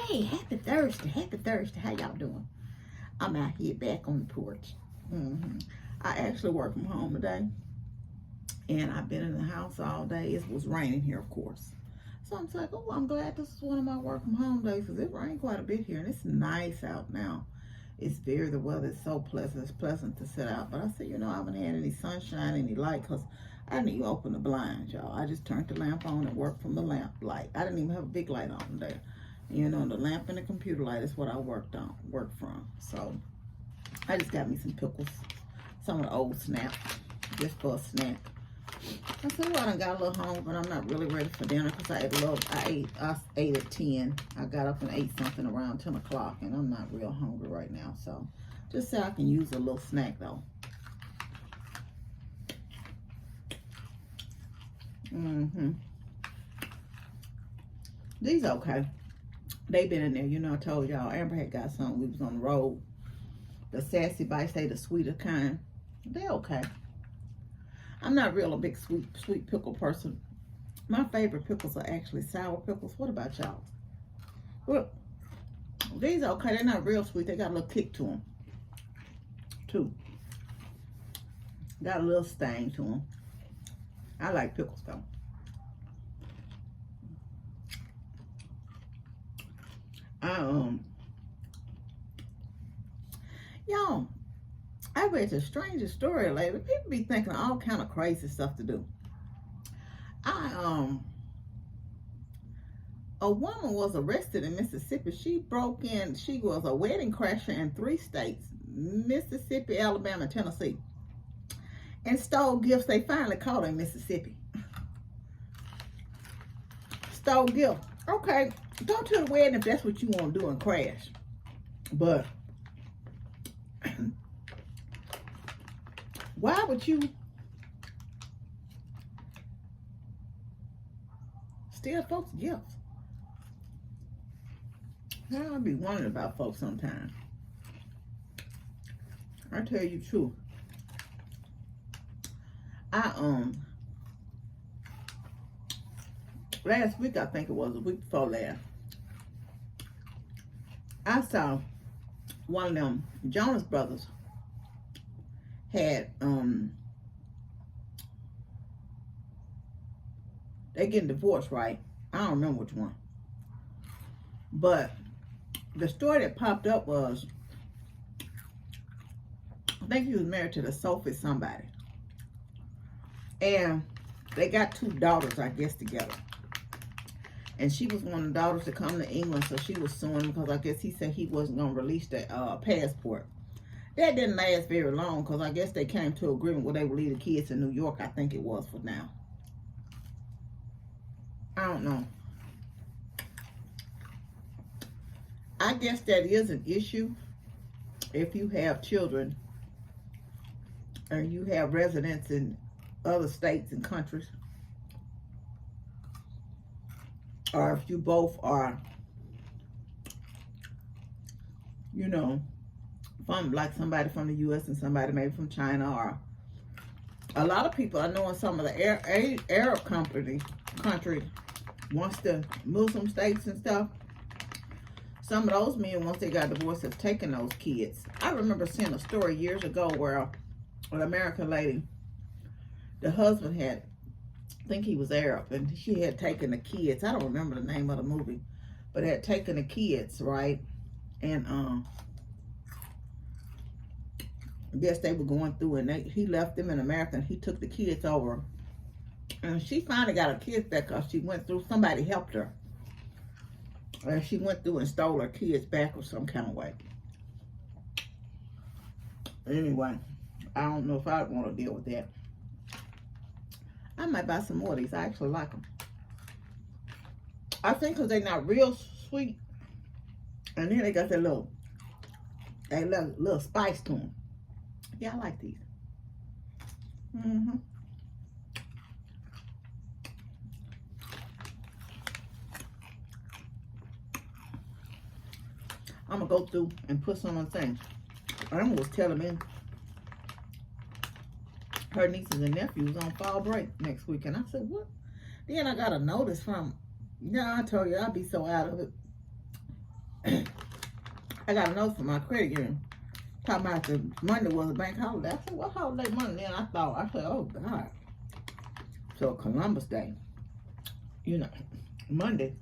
Hey, happy Thursday. Happy Thursday. How y'all doing? I'm out here back on the porch. I actually work from home today. And I've been in the house all day. It was raining here, of course. So I'm like, oh, I'm glad this is one of my work from home days because it rained quite a bit here. And it's nice out now. The weather is so pleasant. It's pleasant to sit out. But I said, I haven't had any sunshine, any light because I didn't even open the blinds, y'all. I just turned the lamp on and worked from the lamp light. I didn't even have a big light on there. The lamp and the computer light is what I worked from. So I just got me some pickles, some of the old snaps, just for a snack. I said, well, I done got a little hungry, but I'm not really ready for dinner because I ate at 10. I got up and ate something around 10 o'clock, and I'm not real hungry right now. So just so I can use a little snack, though. These okay. They been in there. I told y'all Amber had got some. We was on the road. The sassy bites, they the sweeter kind. They okay. I'm not real a big sweet pickle person. My favorite pickles are actually sour pickles. What about y'all? Look, these are okay. They're not real sweet. They got a little kick to them, too. Got a little sting to them. I like pickles, though. Y'all, I read the strangest story lately. People be thinking of all kind of crazy stuff to do. A woman was arrested in Mississippi. She broke in. She was a wedding crasher in 3 states: Mississippi, Alabama, and Tennessee, and stole gifts. They finally caught her in Mississippi. Stole gifts. Okay, go to the wedding if that's what you want to do and crash. But why would you steal folks' gifts? I'll be wondering about folks sometimes. I tell you the truth. Last week, I think it was, a week before last, I saw one of them Jonas brothers had, they getting divorced, right? I don't remember which one. But the story that popped up was, I think he was married to the Sophie somebody. And they got 2 daughters, I guess, together. And she was one of the daughters to come to England, so she was suing him because I guess he said he wasn't going to release the passport. That didn't last very long because I guess they came to an agreement where they would leave the kids in New York, I think it was, for now. I don't know. I guess that is an issue if you have children and you have residents in other states and countries. Or if you both are, from like somebody from the U.S. and somebody maybe from China, or a lot of people I know in some of the Arab countries, once the Muslim states and stuff, some of those men, once they got divorced, have taken those kids. I remember seeing a story years ago where an American lady, the husband had, I think he was Arab, and she had taken the kids. I don't remember the name of the movie, but had taken the kids, right? And I guess they were going through, and he left them in America, and he took the kids over. And she finally got her kids back because she went through, somebody helped her. And she went through and stole her kids back or some kind of way. Anyway, I don't know if I want to deal with that. I might buy some more of these. I actually like them. I think because they're not real sweet. And then they got that little spice to them. Yeah, I like these. I'm going to go through and put some on the thing. Emma was telling me her nieces and nephews on fall break next week. And I said, what? Then I got a notice from, I told you I'd be so out of it. I got a note from my credit union talking about the Monday was a bank holiday. I said, what holiday Monday? And I said, oh God. So Columbus Day, you know, Monday.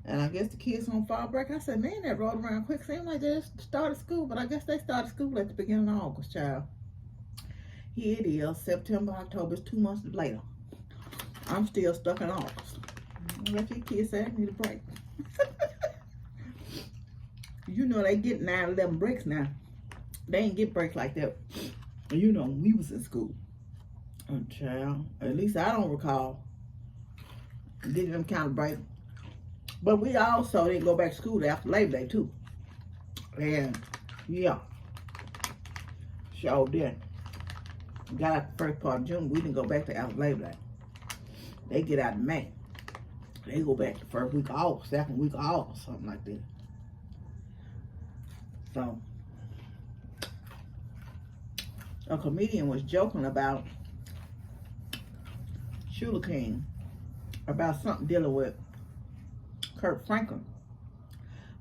And I guess the kids on fall break. I said, man, that rolled around quick. Seemed like they just started school, but I guess they started school at the beginning of August, child. Here it is, September, October. It's 2 months later. I'm still stuck in August. Let your kids say I need a break. You know, they get 9, 11 breaks now. They ain't get breaks like that. You know, when we was in school. Oh, child. At least I don't recall getting them kind of breaks. But we also didn't go back to school after Labor Day, too. And, yeah. Sure did. Got out the first part of June. We didn't go back to after Labor Day. They get out in May. They go back the first week off, second week off, or something like that. So, a comedian was joking about Sugar King, about something dealing with Kirk Franklin.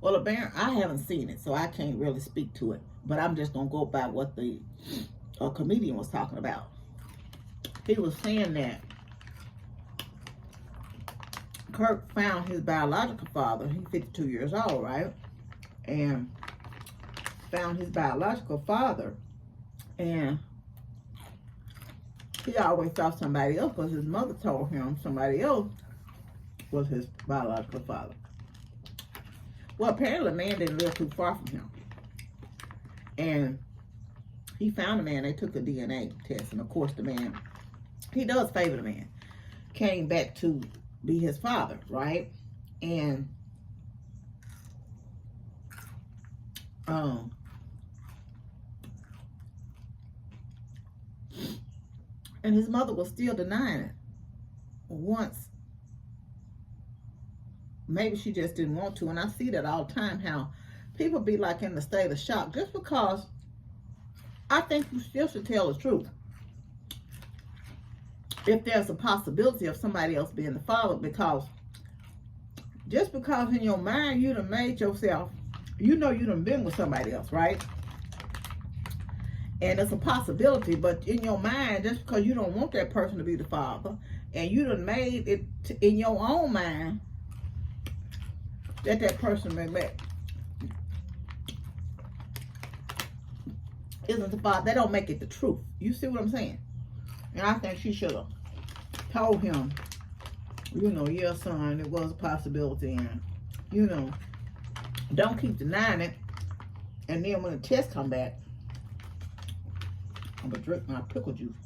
Well, apparently, I haven't seen it, so I can't really speak to it. But I'm just going to go by what the comedian was talking about. He was saying that Kirk found his biological father. He's 52 years old, right? And found his biological father. And he always thought somebody else, because his mother told him somebody else was his biological father. Well, apparently the man didn't live too far from him. And he found the man. They took a DNA test. And of course the man, he does favor the man, came back to be his father, right? And his mother was still denying it. Once, maybe she just didn't want to. And I see that all the time, how people be like in the state of shock just because. I think you still should tell the truth if there's a possibility of somebody else being the father, because just because in your mind you done made yourself, you know you done been with somebody else, right? And it's a possibility, but in your mind, just because you don't want that person to be the father, and you done made it in your own mind that that person may be, isn't the father, that don't make it the truth. You see what I'm saying? And I think she should have told him, you know, yeah, son, it was a possibility, and, you know, don't keep denying it. And then when the test come back, I'm gonna drink my pickle juice.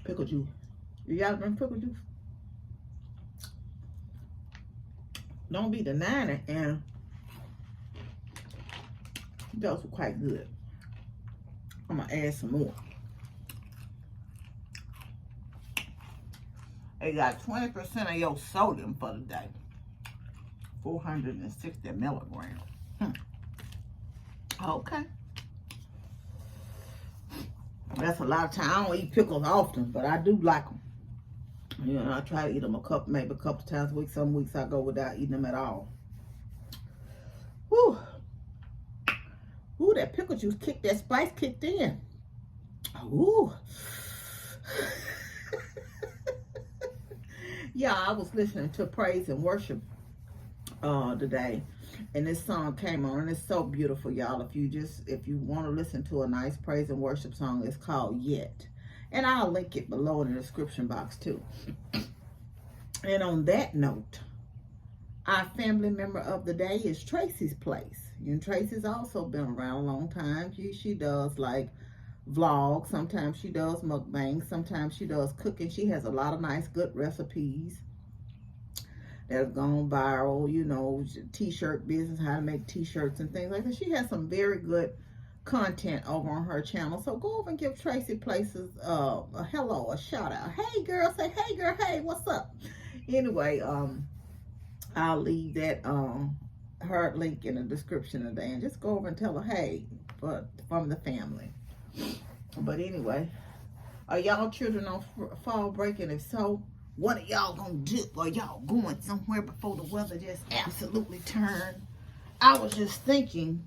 Pickle juice. You y'all drink pickle juice? Don't be denying it, and those were quite good. I'm gonna add some more. They got 20% of your sodium for the day. 460 milligrams. Okay. That's a lot of time. I don't eat pickles often, but I do like them. You know, I try to eat them maybe a couple times a week. Some weeks I go without eating them at all. Whew. Ooh, that pickle juice kicked, that spice kicked in. Ooh. Yeah, I was listening to praise and worship today, and this song came on, and it's so beautiful, y'all. If you want to listen to a nice praise and worship song, it's called Yet, and I'll link it below in the description box too. And on that note, our family member of the day is Tracie's Place. And Tracie's also been around a long time. She does like vlogs. Sometimes she does mukbangs. Sometimes she does cooking. She has a lot of nice, good recipes that have gone viral. You know, t-shirt business, how to make t-shirts and things like that. She has some very good content over on her channel. So go over and give Tracie Places a hello, a shout out. Hey girl, say hey girl, hey, what's up? Anyway, I'll leave that her link in the description today, and just go over and tell her hey, from the family. But anyway, are y'all children on fall break? And if so, what are y'all gonna do? Are y'all going somewhere before the weather just absolutely turned? I was just thinking,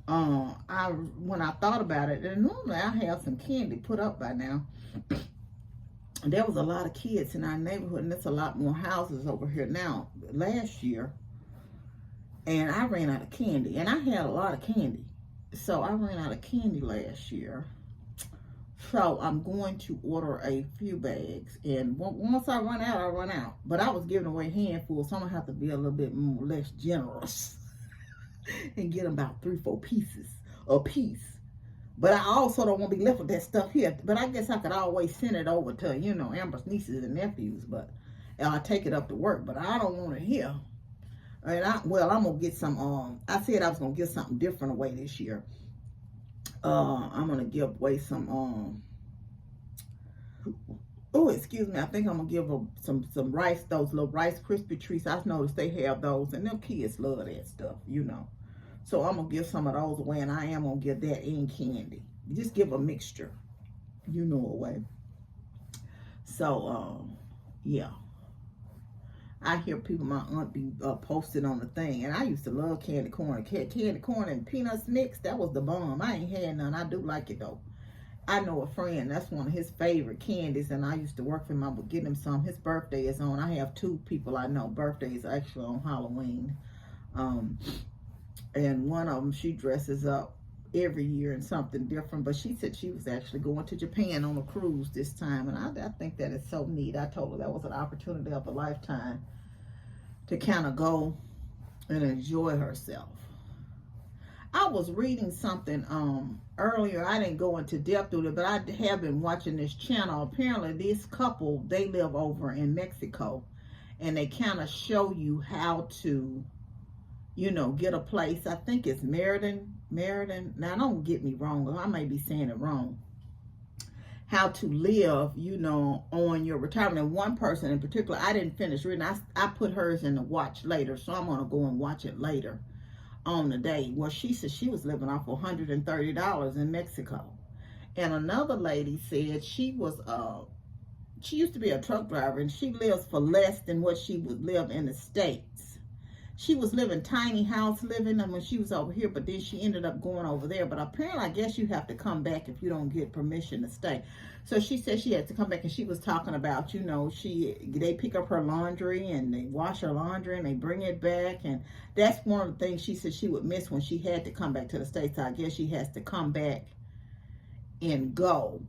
when I thought about it, and normally I have some candy put up by now. There was a lot of kids in our neighborhood, and there's a lot more houses over here now. Last year, and I ran out of candy, and I had a lot of candy, so I ran out of candy last year. So I'm going to order a few bags, and once I run out, I run out. But I was giving away handfuls, so I'm gonna have to be a little bit less generous and get them about 3-4 pieces a piece. But I also don't want to be left with that stuff here. But I guess I could always send it over to, you know, Amber's nieces and nephews. But I take it up to work. But I don't want it here. And I'm gonna get some. I said I was gonna get something different away this year. I'm gonna give away some. Oh, excuse me. I think I'm gonna give some rice. Those little Rice Krispie treats. I noticed they have those, and them kids love that stuff, you know. So I'm gonna give some of those away, and I am gonna give that in candy. Just give a mixture, you know, away. So yeah. I hear people, my aunt be posted on the thing, and I used to love candy corn. Candy corn and peanuts mixed, that was the bomb. I ain't had none. I do like it though. I know a friend, that's one of his favorite candies, and I used to work for him. I would get him some. His birthday is on. I have 2 people I know. Birthdays actually on Halloween. And one of them, she dresses up every year in something different, but she said she was actually going to Japan on a cruise this time, and I think that is so neat. I told her that was an opportunity of a lifetime to kind of go and enjoy herself. I was reading something earlier. I didn't go into depth with it, but I have been watching this channel. Apparently this couple, they live over in Mexico, and they kind of show you how to, you know, get a place. I think it's Meriden. Now, don't get me wrong. I may be saying it wrong. How to live, you know, on your retirement. And one person in particular, I didn't finish reading. I put hers in the watch later, so I'm going to go and watch it later on the day. Well, she said she was living off $130 in Mexico. And another lady said she used to be a truck driver, and she lives for less than what she would live in the States. She was living tiny house living when she was over here, but then she ended up going over there. But apparently, I guess you have to come back if you don't get permission to stay. So she said she had to come back, and she was talking about, you know, they pick up her laundry and they wash her laundry and they bring it back. And that's one of the things she said she would miss when she had to come back to the States. So I guess she has to come back and go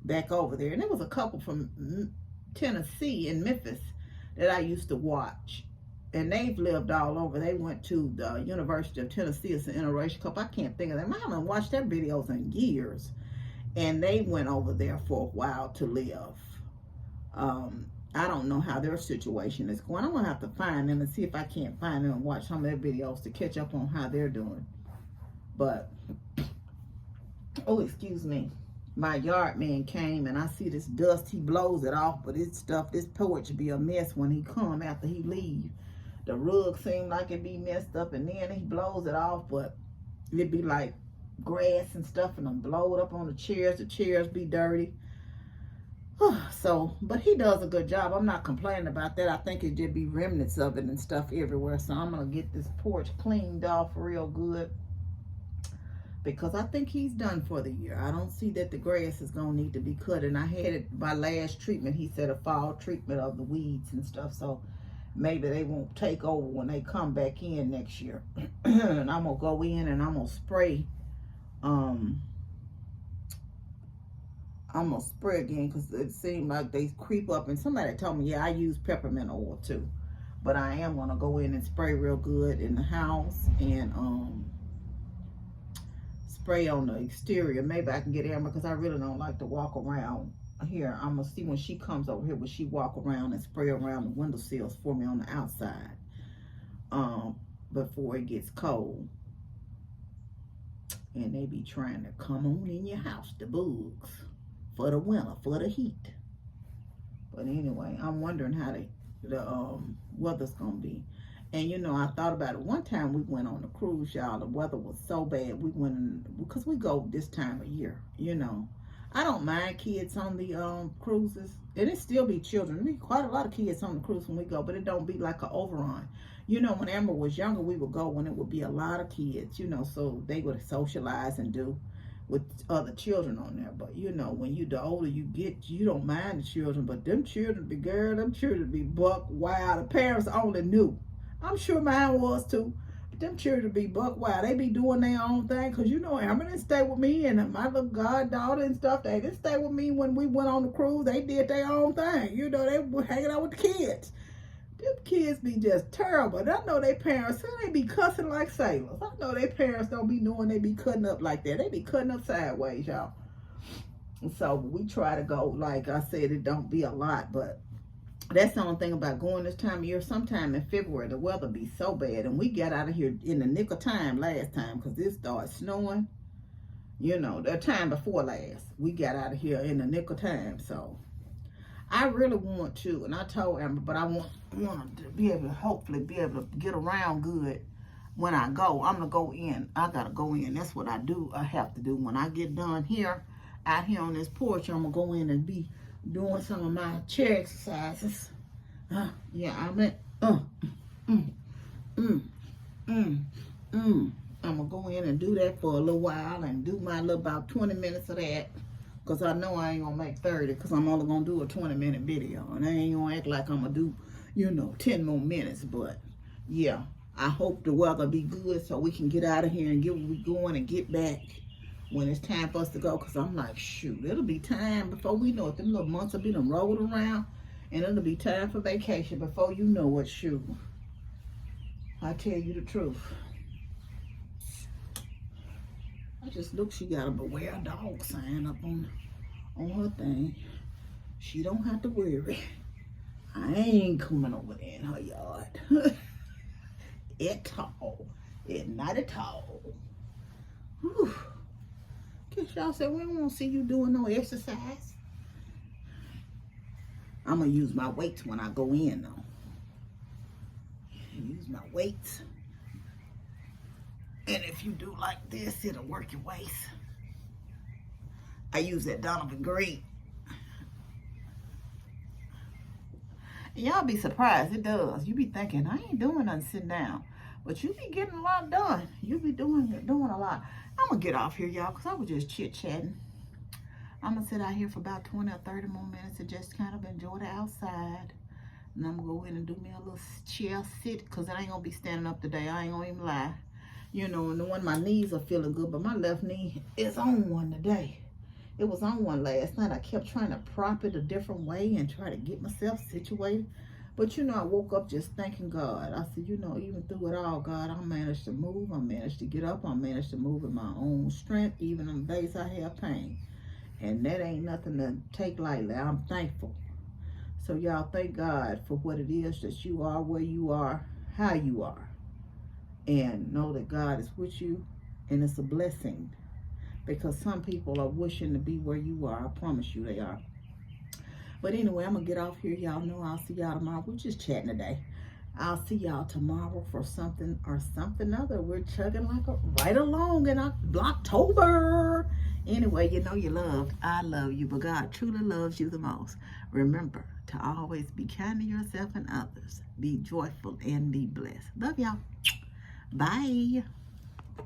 back over there. And there was a couple from Tennessee in Memphis that I used to watch. And they've lived all over. They went to the University of Tennessee. It's an interracial couple. I can't think of them. I haven't watched their videos in years. And they went over there for a while to live. I don't know how their situation is going. I'm going to have to find them and see if I can't find them and watch some of their videos to catch up on how they're doing. But, oh, excuse me. My yard man came, and I see this dust. He blows it off, but this porch be a mess when he come after he leave. The rug seemed like it be messed up, and then he blows it off, but it be like grass and stuff, and I'm blow it up on the chairs be dirty. So, but he does a good job. I'm not complaining about that. I think it just be remnants of it and stuff everywhere. So I'm gonna get this porch cleaned off real good, because I think he's done for the year. I don't see that the grass is gonna need to be cut. And I had it, my last treatment, he said a fall treatment of the weeds and stuff. So maybe they won't take over when they come back in next year. And I'm gonna go in and I'm gonna spray. I'm gonna spray again, because it seemed like they creep up. And somebody told me, yeah, I use peppermint oil too. But I am gonna go in and spray real good in the house, and spray on the exterior. Maybe I can get Amber, because I really don't like to walk around here. I'm gonna see when she comes over here, will she walk around and spray around the windowsills for me on the outside before it gets cold. And they be trying to come on in your house, the bugs, for the winter, for the heat. But anyway, I'm wondering how the weather's gonna be. And you know, I thought about it. One time we went on a cruise, y'all. The weather was so bad. We went in, because we go this time of year, you know. I don't mind kids on the cruises. And it still be children. There be quite a lot of kids on the cruise when we go, but it don't be like an overrun. You know, when Amber was younger, we would go when it would be a lot of kids, you know, so they would socialize and do with other children on there. But, you know, when the older you get, you don't mind the children. But them children be, girl, them children be buck wild. The parents only knew. I'm sure mine was too. Them children be buck wild. They be doing their own thing. Because, you know, Amber didn't stay with me and my little goddaughter and stuff. They didn't stay with me when we went on the cruise. They did their own thing. You know, they were hanging out with the kids. Them kids be just terrible. And I know their parents, they be cussing like sailors. I know their parents don't be knowing they be cutting up like that. They be cutting up sideways, y'all. And so we try to go, like I said, it don't be a lot. But that's the only thing about going this time of year. Sometime in February, the weather be so bad. And we got out of here in the nick of time last time because this started snowing. You know, the time before last. We got out of here in the nick of time. So I really want to, and I told Amber, but I want to be able to hopefully be able to get around good when I go. I'm going to go in. I got to go in. That's what I do. I have to do. When I get done here, out here on this porch, I'm going to go in and be doing some of my chair exercises. Yeah, I'm at, I'm going to go in and do that for a little while and do my little about 20 minutes of that. Because I know I ain't going to make 30 because I'm only going to do a 20-minute video. And I ain't going to act like I'm going to do, you know, 10 more minutes. But, yeah, I hope the weather be good so we can get out of here and get where we going and get back when it's time for us to go. Because I'm like, shoot, it'll be time before we know it. Them little months will be done rolled around. And it'll be time for vacation before you know it, shoot. I tell you the truth. I just look, she got a beware dog sign up on her thing. She don't have to worry. I ain't coming over there in her yard. At all. Not at all. Whew. Guess y'all said we don't want to see you doing no exercise. I'm going to use my weights when I go in though. Use my weights. And if you do like this, it'll work your waist. I use that Donovan Green. And y'all be surprised, it does. You be thinking, I ain't doing nothing sitting down. But you be getting a lot done. You be doing a lot. I'm going to get off here, y'all, because I was just chit-chatting. I'm going to sit out here for about 20 or 30 more minutes and just kind of enjoy the outside. And I'm going to go in and do me a little chair sit because I ain't going to be standing up today. I ain't going to even lie. You know, and the one, my knees are feeling good, but my left knee is on one today. It was on one last night. I kept trying to prop it a different way and try to get myself situated. But, you know, I woke up just thanking God. I said, you know, even through it all, God, I managed to move. I managed to get up. I managed to move with my own strength, even on the days I have pain. And that ain't nothing to take lightly. I'm thankful. So, y'all, thank God for what it is that you are, where you are, how you are. And know that God is with you, and it's a blessing. Because some people are wishing to be where you are. I promise you they are. But anyway, I'm going to get off here. Y'all know I'll see y'all tomorrow. We're just chatting today. I'll see y'all tomorrow for something or something other. We're chugging like right along in our VlogTober. Anyway, you know you're loved. I love you, but God truly loves you the most. Remember to always be kind to yourself and others. Be joyful and be blessed. Love y'all. Bye.